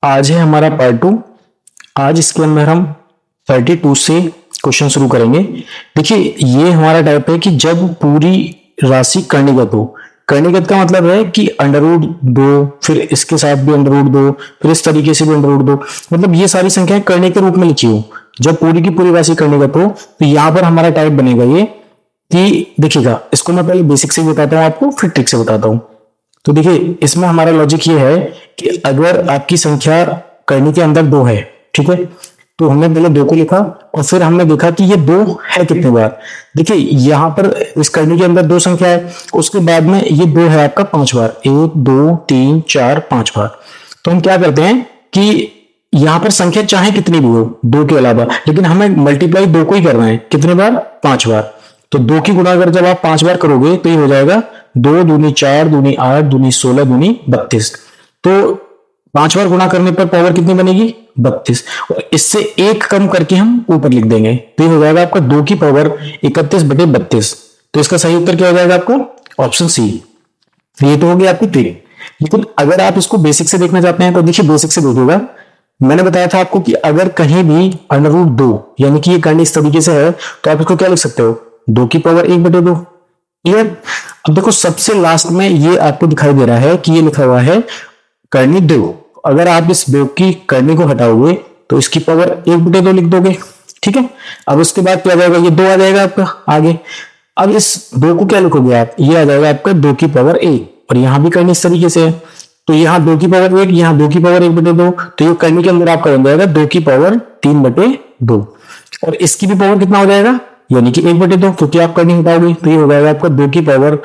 आज है हमारा पार्ट 2। आज इसके अंदर हम 32 से क्वेश्चन शुरू करेंगे। देखिए ये हमारा टाइप है कि जब पूरी राशि कर्णीगत हो। कर्णीगत का मतलब है कि अंडर रूट 2, फिर इसके साथ भी अंडर रूट 2, फिर इस तरीके से भी अंडर रूट 2, मतलब ये सारी संख्याएं कर्णी के रूप में लिखी हो। जब पूरी की पूरी राशि कर्णीगत हो तो यहाँ पर हमारा टाइप बनेगा ये कि देखिएगा, इसको मैं पहले बेसिक से बताता हूँ आपको, फिर ट्रिक से बताता हूँ। तो देखिए इसमें हमारा लॉजिक ये है कि अगर आपकी संख्या करनी के अंदर 2 है, ठीक है, तो हमने पहले 2 को लिखा और फिर हमने देखा कि ये 2 है कितने बार। देखिए यहाँ पर इस करनी के अंदर 2 संख्या है, उसके बाद में ये 2 है आपका 5 बार, 1 2 3 4 5 बार। तो हम क्या करते हैं कि यहाँ पर संख्या चाहे कितनी भी हो 2 के अलावा, लेकिन हमें मल्टीप्लाई 2 को ही करना है। कितने बार? 5 बार। तो 2 की गुणा अगर जब आप 5 बार करोगे तो ये हो जाएगा 2 दूनी 4 दूनी 8 दूनी 16 दूनी 32। तो 5 बार गुणा करने पर पावर कितनी बनेगी? 32। और इससे 1 कम करके हम ऊपर लिख देंगे तो ये हो जाएगा आपका 2 की पावर 31/32। तो इसका सही उत्तर क्या हो जाएगा आपका? Option C. ये तो हो गया आपकी ट्रिक। लेकिन अगर आप इसको बेसिक से देखना चाहते हैं तो देखिए बेसिक से देखिएगा, मैंने बताया था आपको कि अगर कहीं भी अंडर रूट 2 यानी कि ये करनी इस तरीके से है तो आप इसको क्या लिख सकते हो? 2 की पावर 1/2। क्लियर? अब देखो सबसे लास्ट में ये आपको दिखाई दे रहा है कि ये लिखा हुआ है करनी 2। अगर आप इस 2 की करनी को हटाओगे तो इसकी पावर 1/2 लिख दोगे, ठीक है। अब उसके बाद क्या जाएगा? ये 2 आ जाएगा आपका आगे। अब इस 2 को क्या लिखोगे आप? ये आ जाएगा आपका 2 की पावर 1। और यहां भी करनी इस तरीके से है, तो यहाँ 2 की पावर 1, यहाँ 2 की पावर 1/2, तो ये करनी के अंदर आपका बन जाएगा 2 की पावर 3/2। और इसकी भी पावर कितना हो जाएगा? यानी कि 1/2, क्योंकि आप करनी हटाओगे तो ये हो जाएगा आपका 2 की पावर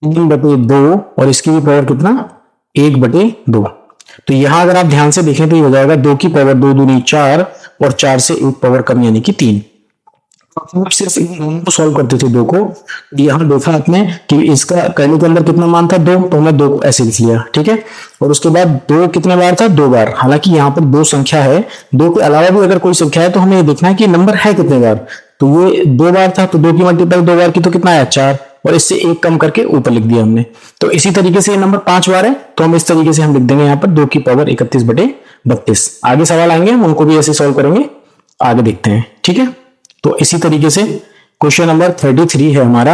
3/2 और इसकी भी पावर कितना? 1/2। तो यहां अगर आप ध्यान से देखें तो ये हो जाएगा 2 की पावर 2 दूनी 4 और 4 से 1 पावर कम यानी कि 3। आप सिर्फ इन दोनों को सॉल्व करते थे 2 को। यहाँ देखा आपने कि इसका करने के अंदर कितना मान था? 2, तो हमने 2 को ऐसे लिख लिया, ठीक है। और उसके बाद 2 कितने बार था? 2 बार। हालांकि यहाँ पर 2 संख्या है, 2 के अलावा भी अगर कोई संख्या है तो हमें ये देखना है कि नंबर है कितने बार। तो ये 2 बार था, तो 2 की मल्टीप्लाई 2 बार की तो कितना आया? 4, और इससे 1 कम करके ऊपर लिख दिया हमने। तो इसी तरीके से ये नंबर 5 बार है, तो हम इस तरीके से हम लिख देंगे यहाँ पर 2 की पावर 31/32। आगे सवाल आएंगे हम उनको भी ऐसे सॉल्व करेंगे, आगे देखते हैं, ठीक है। तो इसी तरीके से क्वेश्चन नंबर 33 है हमारा।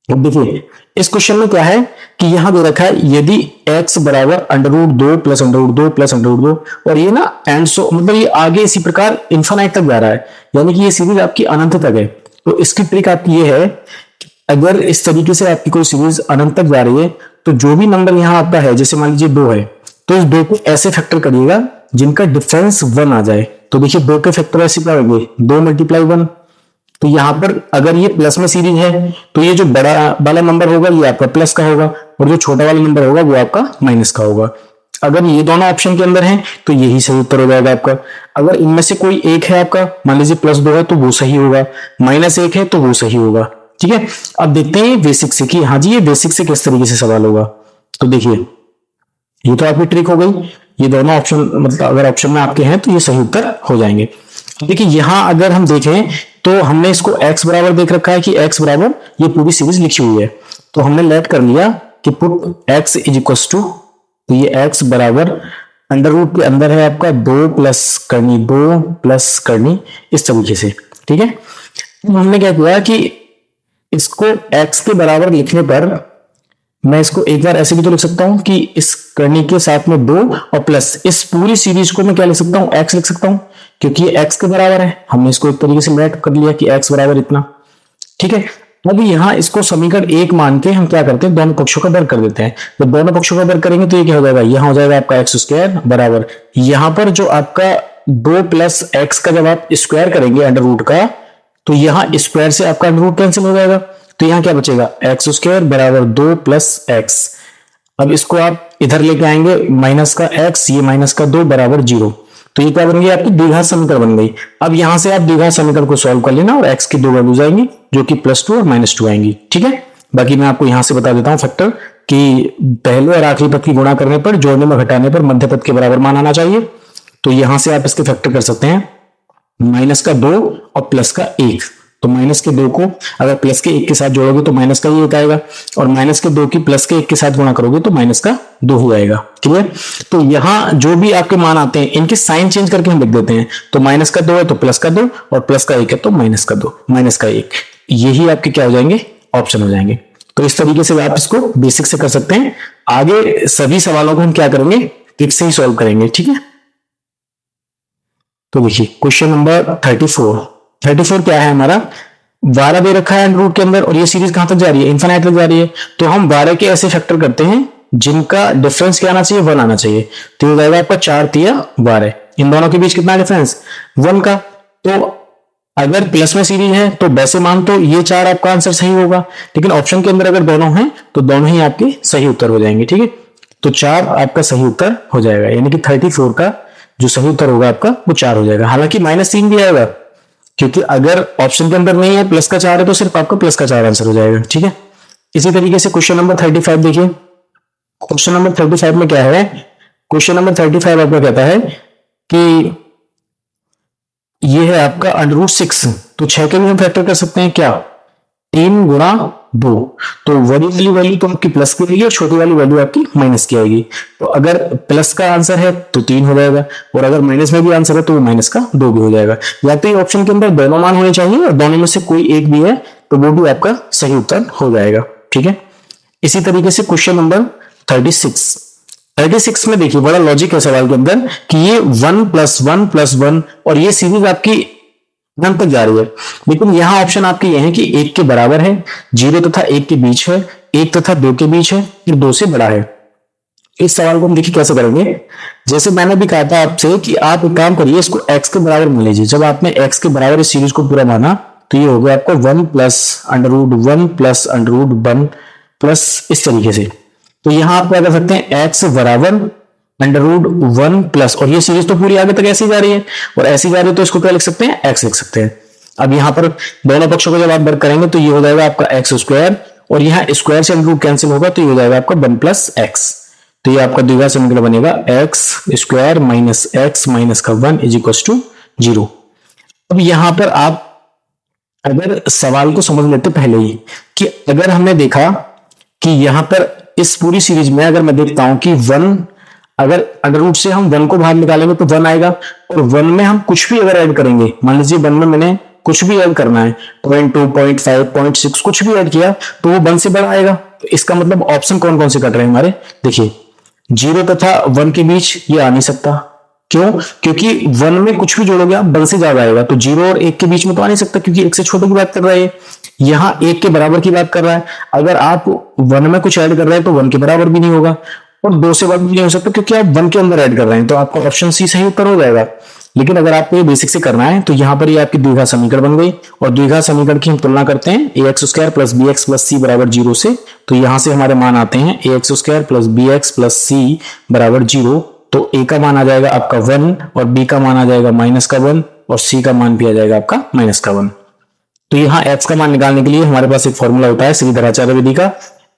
अब देखिए इस क्वेश्चन में क्या है कि यहां दे रखा है यदि x बराबर under root 2 plus under root 2 plus under root 2, और ये ना एंड सो मतलब ये आगे इसी प्रकार इन्फिनाइट तक जा रहा है, यानी कि ये सीरीज आपकी अनंत तक है। तो इसकी ट्रिक आपकी ये है कि अगर इस तरीके से आपकी कोई सीरीज अनंत तक जा रही है तो जो भी नंबर यहां आपका है, जैसे मान लीजिए 2 है, तो इस 2 को ऐसे फैक्टर करिएगा जिनका डिफरेंस 1 आ जाए। तो देखिए 2 के फैक्टर ऐसे क्या होंगे? 2 × 1। तो यहां पर अगर ये प्लस में सीरीज है तो ये जो बड़ा वाला नंबर होगा ये आपका प्लस का होगा, और जो छोटा वाला नंबर होगा वो आपका माइनस का होगा। अगर ये दोनों ऑप्शन के अंदर हैं तो यही सही उत्तर हो जाएगा आपका। अगर इनमें से कोई एक है आपका, मान लीजिए +2 है तो वो सही होगा, -1 है तो वो सही होगा, ठीक है। अब देखते हैं बेसिक से कि हाँ जी ये बेसिक से किस तरीके से सवाल होगा। तो देखिए ये तो आपकी ट्रिक हो गई, ये दोनों ऑप्शन मतलब अगर ऑप्शन में आपके हैं तो ये सही उत्तर हो जाएंगे। देखिए यहां अगर हम देखें तो हमने इसको x बराबर देख रखा है कि x बराबर ये पूरी सीरीज लिखी हुई है, तो हमने लेट कर लिया कि put x is equal to, तो ये x बराबर अंडर रूट के अंदर है आपका 2 प्लस करनी 2 प्लस करनी इस तरीके से, ठीक है। तो हमने क्या किया कि इसको x के बराबर लिखने पर मैं इसको एक बार ऐसे भी तो लिख सकता हूं कि इस करनी के साथ में 2 और प्लस इस पूरी सीरीज को मैं क्या लिख सकता हूं? x लिख सकता हूं, क्योंकि ये x के बराबर है। हमने इसको एक तरीके से लेट कर लिया कि x बराबर इतना, ठीक है। अब यहां इसको समीकरण 1 मान के हम क्या करते हैं? दोनों पक्षों का वर्ग कर देते हैं। जब दोनों पक्षों का वर्ग करेंगे तो ये क्या हो जाएगा? यहां हो जाएगा आपका x² बराबर, यहां पर जो आपका 2 प्लस x का जब आप स्क्वायर करेंगे अंडर रूट का, तो यहां स्क्वायर से आपका अंडर रूट कैंसिल हो जाएगा, तो यहां क्या बचेगा? x² बराबर 2 प्लस x। अब इसको आप इधर लेके आएंगे माइनस का x, ये माइनस का 2 बराबर 0। तो ये क्या बन गई? आपकी द्विघात समीकरण बन गई। अब यहां से आप द्विघात समीकरण को सॉल्व कर लेना और x की 2 वैल्यूज आएंगी जो कि +2 और -2 आएंगी, ठीक है। बाकी मैं आपको यहां से बता देता हूं फैक्टर कि पहले और आखिरी पद की गुणा करने पर, जोड़ने में घटाने पर मध्य पद के बराबर मान आना चाहिए। तो यहां से आप इसके फैक्टर कर सकते हैं -2 और +1। तो माइनस के 2 को अगर प्लस के 1 के साथ जोड़ोगे तो माइनस का ही 1 आएगा, और माइनस के 2 की प्लस के 1 के साथ गुणा करोगे तो माइनस का 2 ही आएगा। क्लियर? तो यहाँ जो भी आपके मान आते हैं इनके साइन चेंज करके हम लिख देते हैं। तो माइनस का 2 है तो प्लस का 2, और प्लस का 1 है तो माइनस का 2, माइनस का 1, यही आपके क्या हो जाएंगे, ऑप्शन हो जाएंगे। तो इस तरीके से आप इसको बेसिक से कर सकते हैं। आगे सभी सवालों को हम क्या करेंगे, ट्रिक से ही सॉल्व करेंगे। ठीक है, तो देखिए क्वेश्चन नंबर 34 क्या है हमारा, 12 दे रखा है अंडर रूट के अंदर, और ये सीरीज कहां तक जा रही है, इनफिनिट तक जा रही है। तो हम 12 के ऐसे फैक्टर करते हैं जिनका डिफरेंस क्या आना चाहिए, 1 आना चाहिए। तो हो जाएगा आपका 4 तिया 12, इन दोनों के बीच कितना डिफरेंस, 1 का। तो अगर प्लस में सीरीज है तो वैसे मान तो ये 4 आपका आंसर सही होगा, लेकिन ऑप्शन के अंदर अगर दोनों हैं तो दोनों ही आपके सही उत्तर हो जाएंगे। ठीक है, तो 4 आपका सही उत्तर हो जाएगा, यानी कि 34 का जो सही उत्तर होगा आपका वो 4 हो जाएगा। हालांकि -3 भी आएगा, क्योंकि अगर ऑप्शन के अंदर नहीं है प्लस का 4 है तो सिर्फ आपका प्लस का 4 आंसर हो जाएगा। ठीक है, इसी तरीके से क्वेश्चन नंबर 35 देखिए। क्वेश्चन नंबर 35 में क्या है, क्वेश्चन नंबर 35 आपका कहता है कि ये है आपका √6, तो 6 के भी हम फैक्टर कर सकते हैं क्या, 3 गुणा 2, तो बड़ी वाली वैल्यू तो आपकी प्लस की आएगी और छोटी वाली वैल्यू आपकी माइनस की आएगी। तो अगर प्लस का आंसर है तो 3 हो जाएगा, और अगर माइनस में भी आंसर है तो वो माइनस का 2 भी हो जाएगा। या तो ये ऑप्शन के अंदर दोनों मान होने चाहिए और दोनों में से कोई एक भी है तो वो भी आपका सही उत्तर हो जाएगा। ठीक है, इसी तरीके से क्वेश्चन नंबर 36 में देखिए बड़ा लॉजिक है सवाल के अंदर कि ये 1 + 1 + 1 और ये सीरीज आपकी अनंत तक जा रही है, लेकिन यहां ऑप्शन आपके ये है कि 1 के बराबर है, 0 तथा 1 के बीच है, 1 तथा 2 के बीच है, फिर 2 से बड़ा है। इस सवाल को हम देखिए कैसे करेंगे। जैसे मैंने भी कहा था आपसे कि आप एक काम करिए, इसको x के बराबर मान लीजिए। जब आपने x के बराबर इस सीरीज को पूरा माना तो ये हो गया आपको 1 + √1 + √1 प्लस इस तरीके से। तो यहां आप क्या कर सकते हैं, x बराबर √1 प्लस, और ये सीरीज तो पूरी आगे तक ऐसी जा रही है और ऐसी जा रही है तो इसको क्या लिख सकते हैं, x लिख सकते हैं। अब यहां पर दोनों पक्षों को जब आप वर्ग करेंगे तो ये हो जाएगा आपका x², और यहाँ स्क्वायर से √ कैंसिल होगा तो ये हो जाएगा आपका 1 + x। तो ये आपका द्विघात समीकरण बनेगा x² - x - 1 = 0। अब यहां पर आप अगर सवाल को समझ लेते पहले ही कि अगर हमने देखा कि यहां पर इस पूरी सीरीज में अगर मैं देखता हूं कि 1, अगर √ से हम 1 को बाहर निकालेंगे तो 1 आएगा, और 1 में हम कुछ भी अगर ऐड करेंगे, मान लीजिए 1 में मैंने कुछ भी ऐड करना है, 0.2, 0.5, 0.6 कुछ भी ऐड किया तो वो 1 से बड़ा आएगा। तो इसका मतलब ऑप्शन कौन कौन से कट रहे हैं हमारे, देखिए 0 तथा 1 के बीच ये आ नहीं सकता। क्यों? क्योंकि 1 में कुछ भी जोड़ोगे आप 1 से ज्यादा आएगा, तो 0 और 1 के बीच में तो आ नहीं सकता क्योंकि 1 से छोटे की बात कर रहा है, यहां 1 के बराबर की बात कर रहा है। अगर आप 1 में कुछ ऐड कर रहे हैं तो 1 के बराबर भी नहीं होगा, और 2 से बड़ा भी नहीं हो सकता क्योंकि आप 1 के अंदर ऐड कर रहे हैं, तो आपका ऑप्शन सी सही उत्तर हो जाएगा। लेकिन अगर आपको ये बेसिक से करना है तो यहाँ पर ये आपकी द्विघात समीकरण बन गई, और द्विघात समीकरण की हम तुलना करते हैं ax² + bx + c = 0 से। तो यहां से हमारे मान आते हैं ax² + bx + c = 0। तो a का मान आ जाएगा आपका 1, और b का मान आ जाएगा -1, और c का मान भी आ जाएगा आपका -1। तो यहाँ x का मान निकालने के लिए हमारे पास एक फॉर्मूला होता है श्रीधराचार्य विधि का,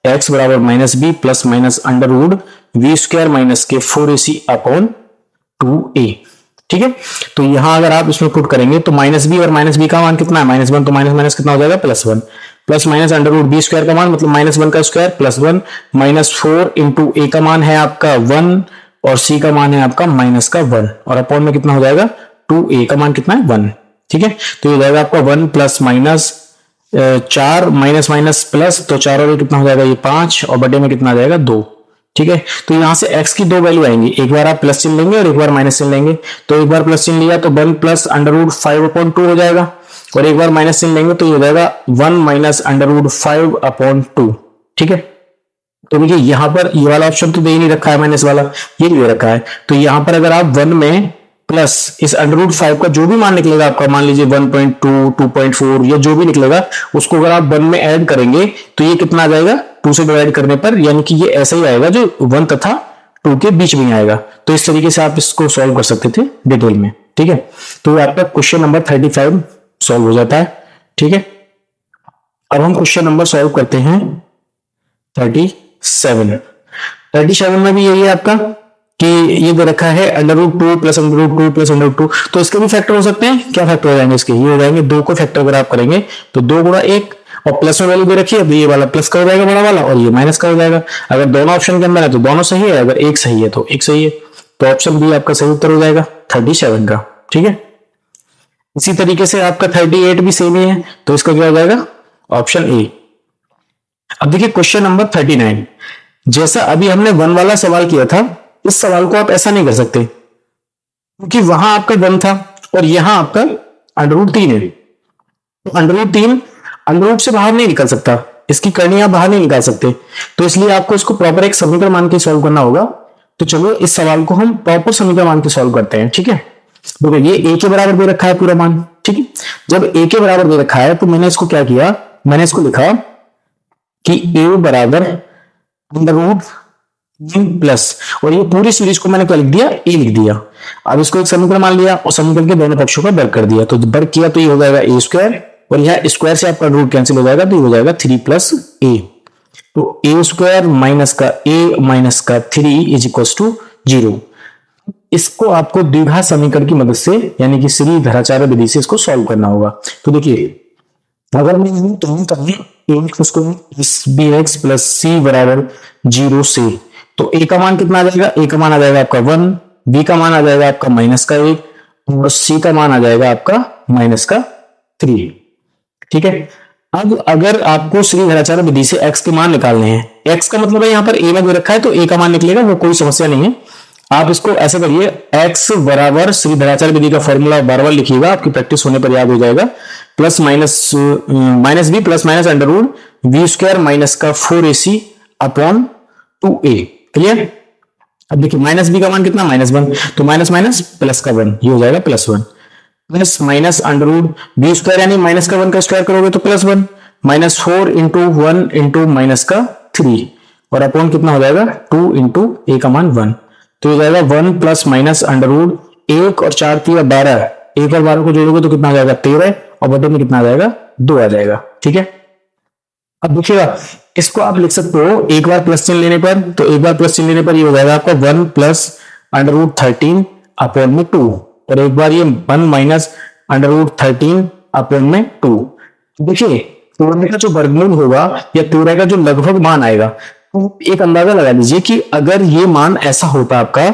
x = -b + √v² - k4ac/2a। ठीक है, तो यहां अगर आप इसमें पुट करेंगे तो -b और -b का मान कितना है, -1, तो माइनस कितना हो जाएगा, +1, प्लस माइनस √b² का मान मतलब -1 का स्क्वायर +1, -4 × a का मान है आपका 1, और c का मान है आपका -1, और अपॉन में कितना हो जाएगा, 2a का मान कितना है, 1। ठीक है, तो ये हो जाएगा आपका 1 + -4 माइनस प्लस, तो 4 और कितना हो जाएगा, ये 5, और बटे में कितना आ जाएगा, 2। ठीक है, तो यहां से x की 2 वैल्यू आएंगी, एक बार आप प्लस चिन्ह लेंगे और एक बार माइनस चिन्ह लेंगे। तो एक बार प्लस चिन्ह लिया तो 1 + √5/2 हो जाएगा, और एक बार माइनस चिन्ह लेंगे तो ये हो जाएगा 1 - √5/2। ठीक है, तो देखिए यहां पर ये वाला ऑप्शन तो दे ही नहीं रखा है, माइनस वाला ये दे रखा है। तो यहां पर अगर आप 1 में प्लस इस √5 का जो भी मान निकलेगा आपका, मान लीजिए 1.2, 2.4 या जो भी निकलेगा, उसको अगर आप 1 में ऐड करेंगे तो ये कितना आ जाएगा, 2 से डिवाइड करने पर, यानी कि ये ऐसा ही आएगा जो 1 तथा 2 के बीच में आएगा। तो इस तरीके से आप इसको सॉल्व कर सकते थे डिटेल में। ठीक है, तो आपका क्वेश्चन नंबर 35 सॉल्व हो जाता है। ठीक है, अब हम क्वेश्चन नंबर सॉल्व करते हैं 37 में भी यही है आपका कि ये दे रखा है √2 प्लस √2 प्लस √2, तो इसके भी फैक्टर हो सकते हैं। क्या फैक्टर हो जाएंगे इसके? ये हो जाएंगे 2 को फैक्टर अगर आप करेंगे तो 2 गुणा 1, और प्लस में वैल्यू दे रखी है तो ये वाला प्लस का हो जाएगा बड़ा वाला, और ये माइनस का हो जाएगा। अगर दोनों ऑप्शन के अंदर है तो दोनों सही है, अगर एक सही है तो एक सही है, तो ऑप्शन बी आपका सही उत्तर हो जाएगा 37 का। ठीक है, इसी तरीके से आपका 38 भी सेम ही है, तो इसका क्या हो जाएगा? Option A. अब देखिए क्वेश्चन नंबर 39, जैसा अभी हमने 1 वाला सवाल किया था, इस सवाल को आप ऐसा नहीं कर सकते क्योंकि वहां आपका 1 था और यहां आपका √3 है। तो √3 √ से बाहर नहीं निकल सकता, इसकी करनी आप बाहर नहीं निकाल सकते, तो इसलिए आपको इसको प्रॉपर एक समीकरण मान के सॉल्व करना होगा। तो चलो इस सवाल को हम प्रॉपर समीकरण मान के सॉल्व करते हैं। ठीक है, तो ये a के बराबर दे रखा है पूरा मान। ठीक है, जब a के बराबर दे रखा है तो मैंने इसको क्या किया, मैंने इसको लिखा कि a बराबर √3 प्लस, और ये पूरी सीरीज को मैंने क्या लिख दिया? a लिख दिया। अब इसको एक समीकरण मान लिया और समीकरण के दोनों पक्षों का वर्ग कर दिया, तो वर्ग किया तो ये हो जाएगा a², और यह स्क्वायर से आपका रूट कैंसिल हो जाएगा, तो ये हो जाएगा 3 + a। तो a² माइनस का a माइनस का 3 = 0। इसको आपको द्विघात समीकरण की मदद से यानी कि श्री धराचार्य विधि से इसको सॉल्व करना होगा। तो देखिए, अगर मैं यूं तो हम करें bx प्लस c बराबर 0 से, तो a का मान कितना आ जाएगा? a का मान आ जाएगा आपका 1, b का मान आ जाएगा आपका -1, और c का मान आ जाएगा आपका -3। ठीक है, अब अगर आपको श्री धराचार्य विधि से x के मान निकालने हैं, x का मतलब है यहाँ पर a में दे रखा है तो a का मान निकलेगा, वो कोई समस्या नहीं है। आप इसको ऐसा करिए, x बराबर श्री धराचार्य विधि का फॉर्मूला बार बार लिखिएगा, आपकी प्रैक्टिस होने पर याद हो जाएगा। Plus minus -b plus minus √v² minus का 4ac अपॉन 2a। क्लियर? अब देखिए -b का मान कितना? -1, तो माइनस माइनस प्लस का 1, ये हो जाएगा +1, प्लस माइनस √v² यानी माइनस का 1 का स्क्वायर करोगे तो +1, -4 × 1 × -3, और अपॉन कितना हो जाएगा? 2 × a का मान 1, तो हो जाएगा 1 प्लस माइनस √1 और 4 × 12, 1 और 12 को जोड़ोगे तो कितना आ जाएगा? 13, और बटे में कितना आ जाएगा? 2 आ जाएगा। ठीक है, अब देखिएगा, इसको आप लिख सकते हो एक बार प्लस चिन्ह लेने पर, तो एक बार प्लस चिन्ह लेने पर ये हो जाएगा आपका 1 प्लस √13 अपॉन में 2, और एक बार ये 1 माइनस √13 अपॉन में 2। देखिए, 13 का जो वर्गमूल होगा या 13 का जो लगभग मान आएगा, तो एक अंदाजा लगा लीजिए कि अगर ये मान ऐसा होता आपका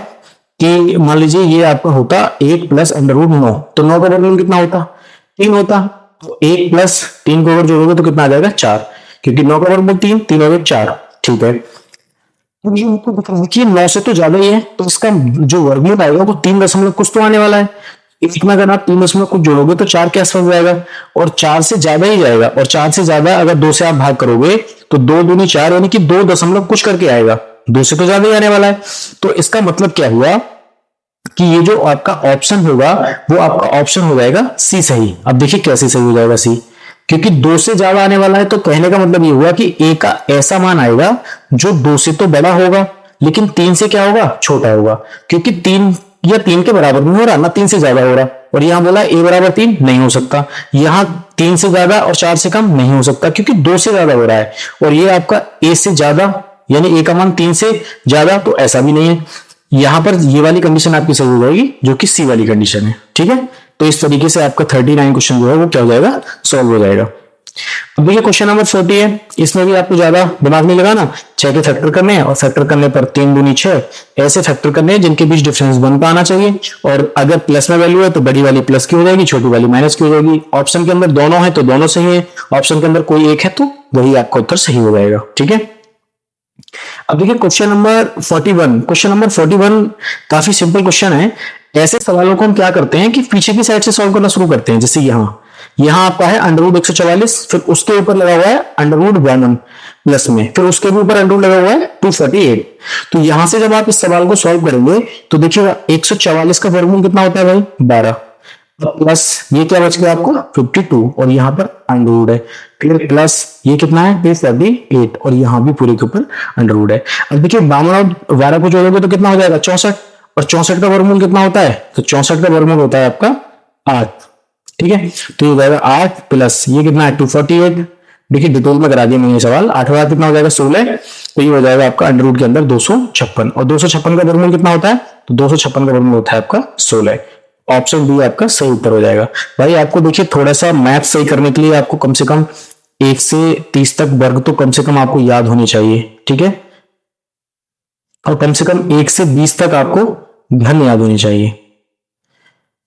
कि मान लीजिए ये आपका होता 1 प्लस √9, तो 9 का वर्गमूल कितना होता? 3 होता, तो 1 प्लस 3 को अगर जोड़ोगे तो कितना आ जाएगा? 4, क्योंकि 9 का वर्गमूल 3, 3 हो गए 4। ठीक है, तो ये आपको दिख रहा है कि 9 से तो ज्यादा ही है, तो इसका जो वर्गमूल आएगा वो 3 दशमलव कुछ तो आने वाला है। एक में अगर आप 3 दशमलव कुछ जोड़ोगे तो 4 के आसपास जाएगा, और 4 से ज्यादा ही जाएगा, और 4 से ज्यादा अगर 2 से आप भाग करोगे तो 2 दूनी 4 यानी कि 2 दशमलव कुछ करके आएगा, 2 से तो ज्यादा ही आने वाला है। तो इसका मतलब क्या हुआ कि ये जो आपका ऑप्शन होगा वो आपका ऑप्शन हो जाएगा सी सही। अब देखिए कैसे सही हो जाएगा सी, क्योंकि 2 से ज्यादा आने वाला है, तो कहने का मतलब ये हुआ कि ए का ऐसा मान आएगा जो 2 से तो बड़ा होगा लेकिन 3 से क्या होगा? छोटा होगा, क्योंकि 3 या 3 के बराबर नहीं हो रहा ना, 3 से ज्यादा हो रहा। और यहां बोला ए बराबर 3 नहीं हो सकता, यहां 3 से ज्यादा और 4 से कम नहीं हो सकता क्योंकि 2 से ज्यादा हो रहा है, और ये आपका ए से ज्यादा यानी ए का मान 3 से ज्यादा, तो ऐसा भी नहीं है। यहां पर ये वाली कंडीशन आपकी सही हो जाएगी जो कि सी वाली कंडीशन है। ठीक है, तो इस तरीके से आपका 39 क्वेश्चन जो है वो क्या हो जाएगा? सॉल्व हो जाएगा। अब देखिए क्वेश्चन नंबर 40 है, इसमें भी आपको ज्यादा दिमाग नहीं लगाना, 6 के फैक्टर करने हैं, और फैक्टर करने पर 3 दूनी 6 ऐसे फैक्टर करने हैं जिनके बीच डिफरेंस 1 का आना चाहिए, और अगर प्लस में वैल्यू है तो बड़ी वाली प्लस की हो जाएगी, छोटी वाली माइनस की हो जाएगी। ऑप्शन के अंदर दोनों है तो दोनों सही है, ऑप्शन के अंदर कोई एक है तो वही आपका उत्तर सही हो जाएगा। ठीक है, अब देखिए क्वेश्चन नंबर 41। क्वेश्चन नंबर 41 काफी सिंपल क्वेश्चन है। ऐसे सवालों को हम क्या करते हैं कि पीछे की साइड से सॉल्व करना शुरू करते हैं। जैसे यहां आपका है √144, फिर उसके ऊपर लगा हुआ है √1 प्लस में, फिर उसके भी ऊपर √ लगा हुआ है 248। तो यहां से जब आप इस सवाल को सॉल्व करेंगे तो देखिएगा 144 का वर्गमूल कितना होता है भाई? 12, प्लस ये क्या बच गया आपको? 52, और यहाँ पर √ है, फिर प्लस ये कितना है? 248, और यहाँ भी पूरे के ऊपर √ है। अब देखिए 52 और 12 को जोड़ोगे तो कितना हो जाएगा? 64, और 64 का वर्गमूल कितना होता है? तो 64 का वर्गमूल होता है आपका 8। ठीक है, तो ये हो जाएगा 8 प्लस ये कितना है? 248, देखिए डिटेल में करा दिया मैंने ये सवाल। 8 कितना हो जाएगा 16, तो ये हो जाएगा आपका अंडर रूट के अंदर 256, और 256 का वर्गमूल कितना होता है, तो 256 का वर्गमूल होता है आपका 16। ऑप्शन बी आपका सही उत्तर हो जाएगा। भाई आपको देखिए थोड़ा सा मैथ सही करने के लिए आपको कम से कम 1 से 30 तक वर्ग तो कम से कम आपको याद होनी चाहिए, ठीक है, और कम से कम 1 से 20 तक आपको घन याद होनी चाहिए,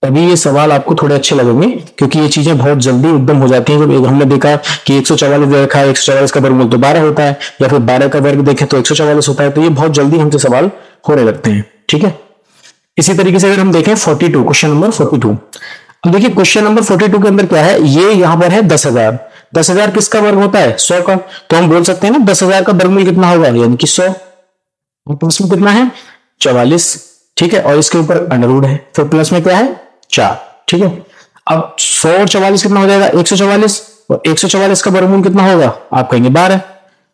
तभी ये सवाल आपको थोड़े अच्छे लगेंगे, क्योंकि ये चीजें बहुत जल्दी एकदम हो जाती हैं। जब हमने देखा कि 144 दे रखा है, 144 का वर्गमूल तो 12 होता है, या फिर 12 का वर्ग देखें तो 144 होता है, तो ये बहुत जल्दी हमसे सवाल होने लगते हैं, ठीक है। इसी तरीके से अगर हम देखें 42, क्वेश्चन नंबर 42, अब देखिए क्वेश्चन नंबर 42 के अंदर क्या है, ये यहां पर है 10,000। 10,000 किसका वर्ग होता है, 100 का, तो हम बोल सकते हैं ना 10,000 का वर्गमूल कितना होगा, यानी कि 100, प्लस में कितना है 44, ठीक है, और इसके ऊपर अंडर रूट है, फिर प्लस में क्या है 4, ठीक है। अब 100 और 44 कितना हो जाएगा 144, और 144 का वर्गमूल कितना होगा, आप कहेंगे 12।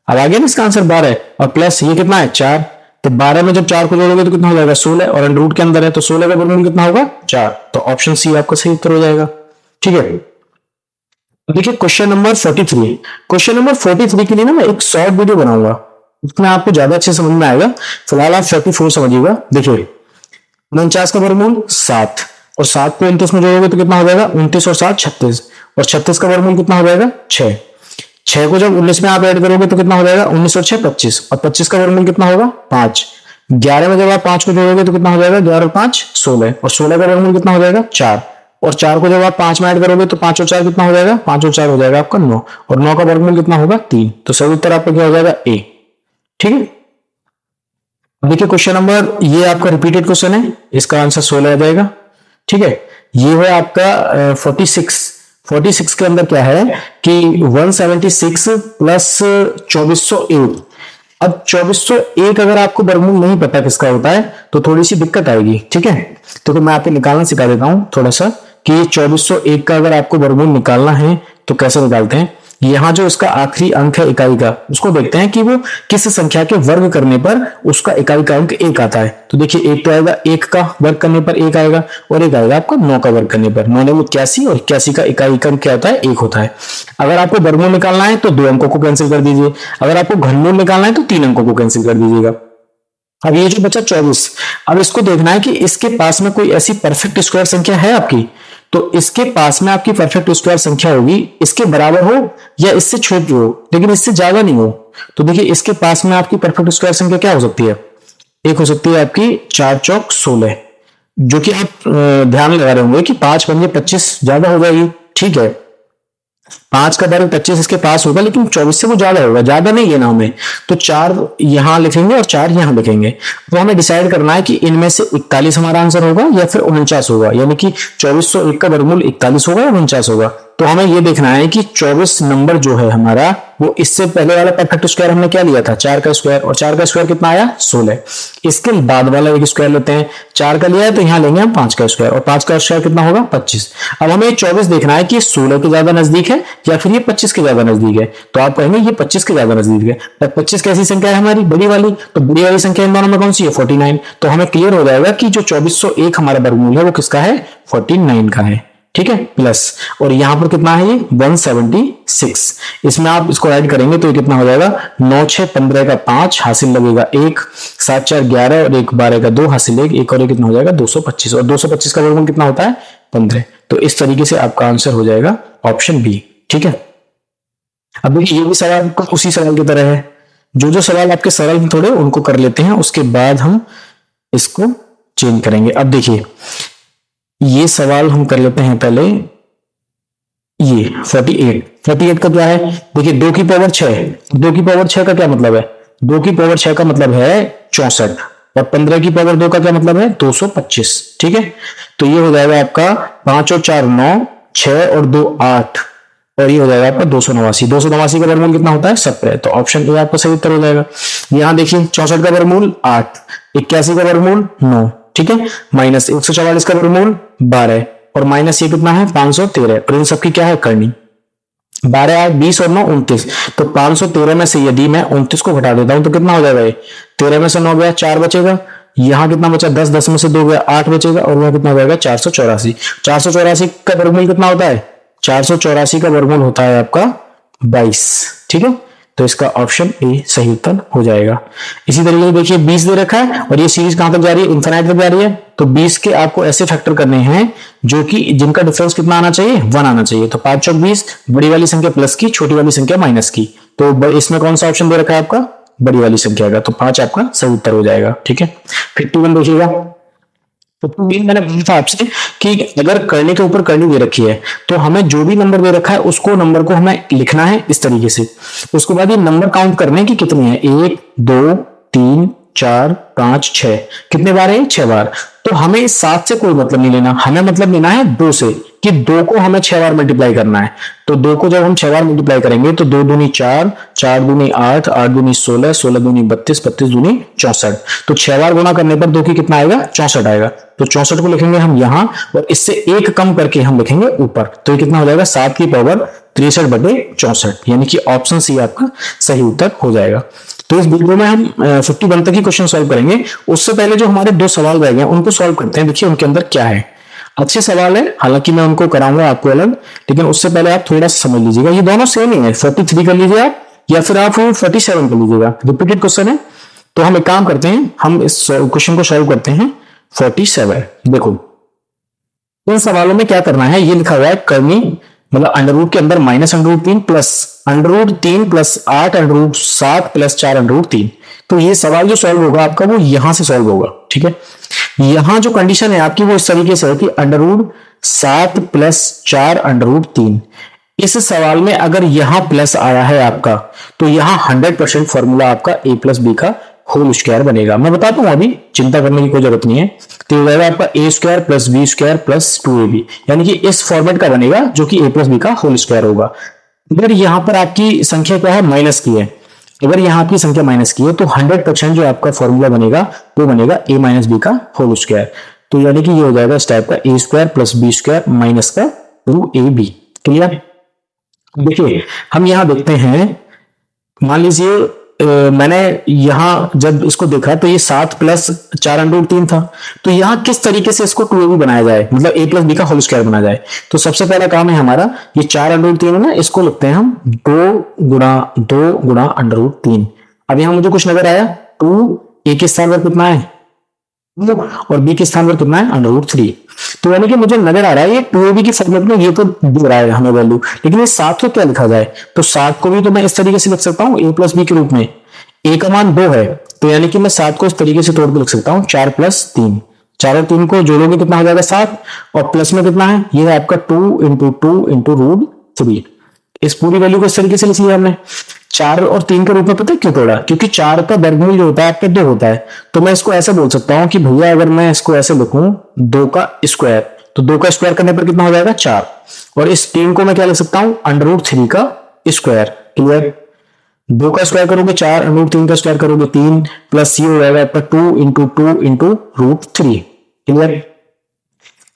अब आ गया ना इसका आंसर 12, और प्लस ये कितना है 4, तो 12 में जब 4 को जोड़ोगे तो कितना हो जाएगा 16, और अंडर रूट के अंदर है तो 16 का वर्गमूल कितना होगा 4, तो ऑप्शन सी आपका सही उत्तर हो जाएगा, ठीक है। देखिए क्वेश्चन नंबर 43, क्वेश्चन नंबर 43 के लिए ना मैं एक शॉर्ट वीडियो बनाऊंगा, उसमें आपको ज्यादा अच्छे समझ में आएगा। फिलहाल आप 44 समझिएगा। देखिए 49 का वर्गमूल 7, और 7 को 29 में जोड़ोगे तो कितना हो जाएगा 29 और 7 36, और 36 का वर्गमूल कितना हो जाएगा 6। 6 को जब 19 में आप ऐड करोगे तो कितना हो जाएगा 19 और 6 25, और 25 का वर्गमूल कितना होगा 5। 11 में जब आप 5 को जोड़ोगे तो कितना हो जाएगा 11 और 5 16, और 16 का वर्गमूल कितना हो जाएगा 4, और 4 को जब आप 5 में ऐड करोगे तो 5 और 4 कितना हो जाएगा 5 और 4 हो जाएगा आपका 9, और 9 का वर्गमूल कितना होगा 3, तो सही उत्तर आपका क्या हो जाएगा ए, ठीक है। देखिए क्वेश्चन नंबर, ये आपका रिपीटेड क्वेश्चन है, इसका आंसर 16 आ जाएगा, ठीक है। ये है आपका 46 के अंदर क्या है कि 176 प्लस 2401। अब 2401 अगर आपको वर्गमूल नहीं पता किसका होता है तो थोड़ी सी दिक्कत आएगी, ठीक है। तो मैं आपको निकालना सिखा देता हूं थोड़ा सा कि 2401 का अगर आपको वर्गमूल निकालना है तो कैसे निकालते हैं। यहाँ जो इसका आखिरी अंक है इकाई का, उसको देखते हैं कि वो किस संख्या के वर्ग करने पर उसका इकाई का अंक 1 आता है। तो देखिए एक तो आएगा 1 का वर्ग करने पर 1 आएगा, और एक आएगा आपका 9 का वर्ग करने पर। 9 ने 81, और 81 का इकाई का अंक क्या होता है 1 होता है। अगर आपको वर्गमूल निकालना है तो 2 अंकों को कैंसिल कर दीजिए, अगर आपको घनमूल निकालना है तो 3 अंकों को कैंसिल कर दीजिएगा। अब ये जो बचा 24, अब इसको देखना है कि इसके पास में कोई ऐसी परफेक्ट स्क्वायर संख्या है आपकी, तो इसके पास में आपकी परफेक्ट स्क्वायर संख्या होगी इसके बराबर हो या इससे छोटी हो, लेकिन इससे ज्यादा नहीं हो। तो देखिए इसके पास में आपकी परफेक्ट स्क्वायर संख्या क्या हो सकती है, एक हो सकती है आपकी 4 चौक 16, जो कि आप ध्यान लगा रहे होंगे कि 5 पंजे 25 ज्यादा हो जाएगी, ठीक है। 5 का वर्ग 25 इसके पास होगा, लेकिन 24 से वो ज्यादा होगा, ज्यादा नहीं लेना हमें, तो 4 यहां लिखेंगे और 4 यहां लिखेंगे। तो हमें डिसाइड करना है कि इनमें से 41 हमारा आंसर होगा या फिर 49 होगा, यानी कि 2401 का वर्गमूल 41 होगा या 49 होगा। तो हमें ये देखना है कि 24 नंबर जो है हमारा, वो इससे पहले वाला परफेक्ट स्क्वायर हमने क्या लिया था 4 का स्क्वायर, और 4 का स्क्वायर कितना आया 16। इसके बाद वाला एक स्क्वायर लेते हैं, 4 का लिया है तो यहां लेंगे हम 5 का स्क्वायर, और 5 का स्क्वायर कितना होगा 25। अब हमें 24 देखना है कि 16 के ज्यादा नजदीक है या फिर ये 25 के ज्यादा नजदीक है। तो आप कहेंगे ये 25 के ज्यादा नजदीक है, पर 25 कैसी संख्या है हमारी बड़ी वाली, तो बड़ी वाली संख्या इन दोनों में कौन सी है 49। तो हमें क्लियर हो जाएगा कि जो 2401 हमारा वर्गमूल है वो किसका है 49 का है, ठीक है। प्लस, और यहां पर कितना है ये 176, इसमें आप इसको ऐड करेंगे तो ये कितना हो जाएगा 9 6 15 का 5 हासिल लगेगा 1, 7 4 11 और 1 12 का 2 हासिल 1 और 1 कितना हो जाएगा 225, और 225 का वर्गमूल कितना होता है 15। तो इस तरीके से आपका आंसर हो जाएगा ऑप्शन बी, ठीक है। अब देखिए ये भी सवाल उसी सवाल की तरह है, जो सवाल आपके सरल हैं थोड़े उनको कर लेते हैं, उसके बाद हम इसको चेंज करेंगे। अब देखिए ये सवाल हम कर लेते हैं पहले, ये 48 का क्या है, देखिए 2 की पावर 6, 2 की पावर 6 का क्या मतलब है, 2 की पावर 6 का मतलब है 64, और 15 की पावर 2 का क्या मतलब है 225, ठीक है। तो ये हो जाएगा आपका 5 और 4 9, 6 और 2 8, और ये हो जाएगा आपका 289। 289 का वर्गमूल कितना होता है 17, तो ऑप्शन ए आपका सही उत्तर हो जाएगा। यहां देखिए 64 का वर्गमूल 8, 81 का वर्गमूल 9, ठीक है, माइनस 144 का वर्गमूल 12, और माइनस ये कितना है 513, और इन सबकी क्या है करनी 12 8 20 और 9 29। तो 513 में से यदि मैं 29 को घटा देता हूं तो कितना हो जाएगा, 13 में से 9 गया 4 बचेगा, यहां कितना बचा 10, 10 में से 2 गया 8 बचेगा, और वह कितना हो जाएगा 484। 484 का वर्गमूल कितना होता है, 484 का वर्गमूल होता है आपका 22। ठीक है, तो इसका ऑप्शन ए सही उत्तर हो जाएगा। इसी तरीके से देखिए 20 दे रखा है और ये सीरीज कहां तक जा रही है, इनफिनिट तक जा रही है। तो 20 के आपको ऐसे फैक्टर करने हैं जो कि जिनका डिफरेंस कितना आना चाहिए, 1 आना चाहिए। तो 5 चौक 20, बड़ी वाली संख्या प्लस की, छोटी वाली संख्या माइनस की। तो इसमें कौन सा ऑप्शन दे रखा है आपका, बड़ी वाली संख्या का। तो 5 आपका सही उत्तर हो जाएगा। ठीक है, 51 देखिएगा। तो मैंने बोला था आपसे कि अगर करने के ऊपर करनी दे रखी है तो हमें जो भी नंबर दे रखा है उसको नंबर को हमें लिखना है इस तरीके से। उसके बाद ये नंबर काउंट करने की कितने हैं, 1 2 3 4 5 6, कितने बार है, 6 बार। तो हमें इस 7 से कोई मतलब नहीं लेना, हमें मतलब लेना है 2 से, कि 2 को हमें 6 बार मल्टीप्लाई करना है। तो 2 को जब हम 6 बार मल्टीप्लाई करेंगे तो 2 दूनी 4, 4 दूनी 8, 8 दूनी 16, 16 दूनी 32, 32 दूनी 64। तो 6 बार गुना करने पर 2 की कितना आएगा, 64 आएगा। तो 64 को लिखेंगे हम यहां और इससे एक कम करके हम लिखेंगे ऊपर। तो ये कितना हो जाएगा, 7 की पावर 63/64, यानी कि ऑप्शन सी आपका सही उत्तर हो जाएगा। तो इस वीडियो में हम 51 तक ही क्वेश्चन सॉल्व करेंगे। उससे पहले जो हमारे 2 सवाल रह गए उनको सॉल्व करते हैं। देखिए उनके अंदर क्या है, अच्छे सवाल है, हालांकि मैं उनको कराऊंगा आपको अलग, लेकिन उससे पहले आप थोड़ा सा समझ लीजिएगा। ये दोनों सेम ही है, 43 कर लीजिए आप या फिर आप 47 कर लीजिएगा, रिपीटेड क्वेश्चन है। तो हम एक काम करते हैं, हम इस क्वेश्चन को सॉल्व करते हैं 47। देखो इन सवालों में क्या करना है, ये लिखा हुआ है करनी, मतलब अंडर रूट के अंदर -√3 प्लस √3 प्लस 8 √7 प्लस 4 √3। तो ये सवाल जो सॉल्व होगा आपका वो यहां से सॉल्व होगा। ठीक है, यहां जो कंडीशन है आपकी वो इस तरीके से है कि √7 प्लस 4 √3। इस सवाल में अगर यहां प्लस आया है आपका तो यहां 100% फॉर्मूला आपका a प्लस बी का होल स्क्वायर बनेगा। मैं बताता हूं, अभी चिंता करने की कोई जरूरत नहीं है। तो ये रहेगा आपका a square plus B square plus 2ab, यानी कि इस फॉर्मेट का बनेगा जो कि a प्लस बी का होल स्क्वायर होगा। अगर यहां पर आपकी संख्या क्या है, माइनस की है, अगर यहां आपकी संख्या माइनस की है तो 100% जो आपका फॉर्मूला बनेगा वो बनेगा a माइनस बी का होल स्क्वायर। तो यानी कि ये हो जाएगा इस टाइप का a square plus B square minus का 2ab। क्लियर। देखिए हम यहां देखते हैं, मान लीजिए मैंने यहां जब इसको देखा तो ये 7 प्लस 4 √3 था। तो यहां किस तरीके से इसको 2ab बनाया जाए, मतलब a प्लस बी का होल स्क्वायर बनाया जाए। तो सबसे पहला काम है हमारा, ये 4 √3 है ना, इसको लिखते हैं हम 2 गुणा √3। अब यहां मुझे कुछ नजर आया, 2 a के स्थान पर कितना है और b के स्थान पर कितना है, √3। तो यानी कि मुझे नजर आ रहा है ये 2ab की फॉर्मेट में ये तो दे रहा है हमें वैल्यू, लेकिन ये 7 को क्या लिखा जाए। तो 7 को भी तो मैं इस तरीके से लिख सकता हूँ a प्लस बी के रूप में। a का मान 2 है तो यानी कि मैं 7 को इस तरीके से तोड़ के लिख सकता हूँ 4 प्लस 3। 4 और 3 को जोड़ोगे कितना हो जाएगा 7, और प्लस में कितना है, ये है आपका 2 × 2 × √3। इस पूरी वैल्यू को इस तरीके से लिख लिया हमने। 4 और 3 के रूप में पता है क्यों तोड़ा, क्योंकि 4 का वर्गमूल जो होता है आपका 2 होता है। तो मैं इसको ऐसे बोल सकता हूं कि भैया अगर मैं इसको ऐसे लिखूं 2 का स्क्वायर, तो 2 का स्क्वायर करने पर कितना हो जाएगा 4, और इस 3 को मैं क्या लिख सकता हूं, √3 का स्क्वायर। क्लियर। 2 का स्क्वायर करोगे 4, √3 का स्क्वायर करोगे 3, प्लस ये हो जाएगा आपका 2 × 2 × √3। क्लियर।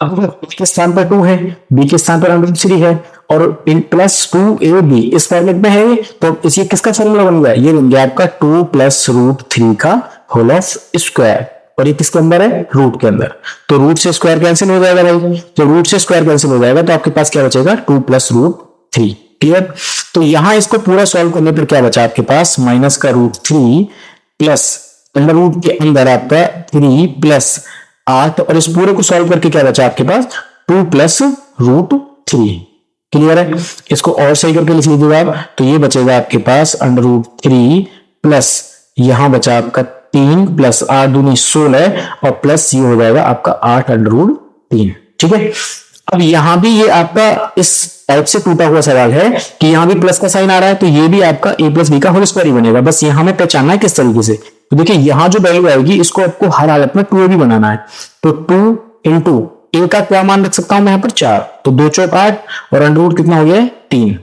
अब a के स्थान पर 2 है, b के स्थान पर √3 है, और इन प्लस 2ab इस फॉर्मेट में है, तो इसी किसका फॉर्मूला बन गया, ये बन गया आपका 2 प्लस √3 का होल ऑफ स्क्वायर। और ये किसके अंदर है, रूट के अंदर। तो रूट से स्क्वायर कैंसिल हो जाएगा भाई, जब रूट से स्क्वायर कैंसिल हो जाएगा तो आपके पास क्या बचेगा, 2 प्लस √3। क्लियर। तो यहां इसको पूरा सॉल्व करने पर क्या बचा आपके पास, माइनस का √3 प्लस अंडर रूट के अंदर आपका 3 प्लस 8, और इस पूरे को सॉल्व करके क्या बचा आपके पास, 2 प्लस √3। क्लियर है। इसको और सही करके लिख लीजिएगा आप, तो ये बचेगा आपके पास √3 प्लस यहां बचा आपका 3 प्लस 8 दूनी 16, और प्लस ये हो जाएगा आपका 8 √3। ठीक है। अब यहां भी ये आपका इस टाइप से टूटा हुआ सवाल है कि यहां भी प्लस का साइन आ रहा है, तो ये भी आपका a प्लस बी का होल स्क्वायर ही बनेगा। बस यहां हमें पहचानना है किस तरीके से। तो देखिए यहां जो वैल्यू आएगी इसको आपको हर हालत में 2ab बनाना है। तो 2 × a का क्या मान रख सकता हूं मैं यहाँ पर 4, तो 2 चौक 8, और √ कितना हो गया 3,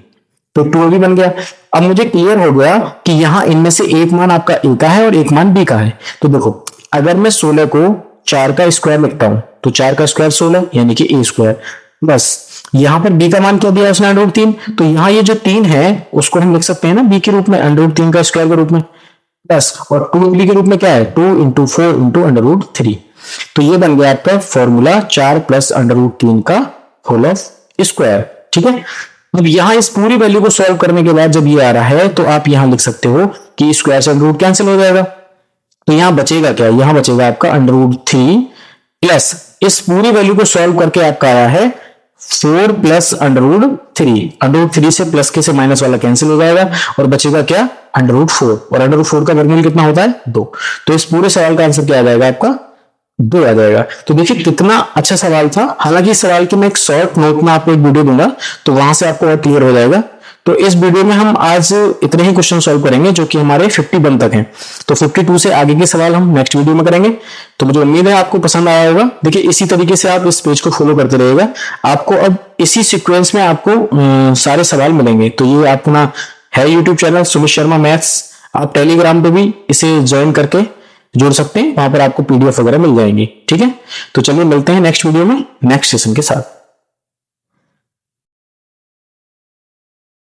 तो 2ab बन गया। अब मुझे क्लियर हो गया कि यहां इनमें से एक मान आपका a का है और एक मान b का है। तो देखो अगर मैं 16 को 4 का स्क्वायर लिखता हूं तो 4 का स्क्वायर 16 यानी कि a स्क्वायर, बस यहां पर b का मान क्या दिया उसने √3, तो यहां ये जो 3 है उसको हम लिख सकते हैं ना b के रूप में, √3 का स्क्वायर के रूप में, प्लस और 2ab के रूप में क्या है 2 × 4 × √3। तो ये बन गया आपका फॉर्मूला 4 प्लस √3 का होल ऑफ स्क्वायर। ठीक है। अब यहाँ इस पूरी वैल्यू को सॉल्व करने के बाद जब ये आ रहा है तो आप यहाँ लिख सकते हो कि स्क्वायर से अंडर रूट कैंसिल हो जाएगा, तो यहाँ बचेगा क्या, यहाँ बचेगा आपका अंडर रूट 3 प्लस इस पूरी वैल्यू को सॉल्व करके आपका आया है 4 plus under root 3। Under root 3 से प्लस के से माइनस वाला कैंसिल हो जाएगा और बचेगा क्या, अंडर रूट 4, और अंडर रूट 4 का वर्गमूल कितना होता है 2। तो इस पूरे सवाल का आंसर क्या आ जाएगा आपका 2 आ जाएगा। तो देखिए कितना अच्छा सवाल था। हालांकि इस सवाल की मैं एक शॉर्ट नोट में आपको एक वीडियो दूंगा तो वहां से आपको और क्लियर हो जाएगा। तो इस वीडियो में हम आज इतने ही क्वेश्चन सॉल्व करेंगे जो कि हमारे 51 तक हैं। तो 52 से आगे के सवाल हम नेक्स्ट वीडियो में करेंगे। तो मुझे उम्मीद है आपको पसंद आया होगा। देखिए इसी तरीके से आप इस पेज को फॉलो करते रहिएगा, आपको अब इसी सीक्वेंस में आपको सारे सवाल मिलेंगे। तो ये अपना है YouTube channel Sumit Sharma maths, आप टेलीग्राम पे भी इसे ज्वाइन करके जोड़ सकते हैं, वहां पर आपको पीडीएफ वगैरह मिल जाएंगी। ठीक है, तो चलिए मिलते हैं नेक्स्ट वीडियो में नेक्स्ट सेशन के साथ।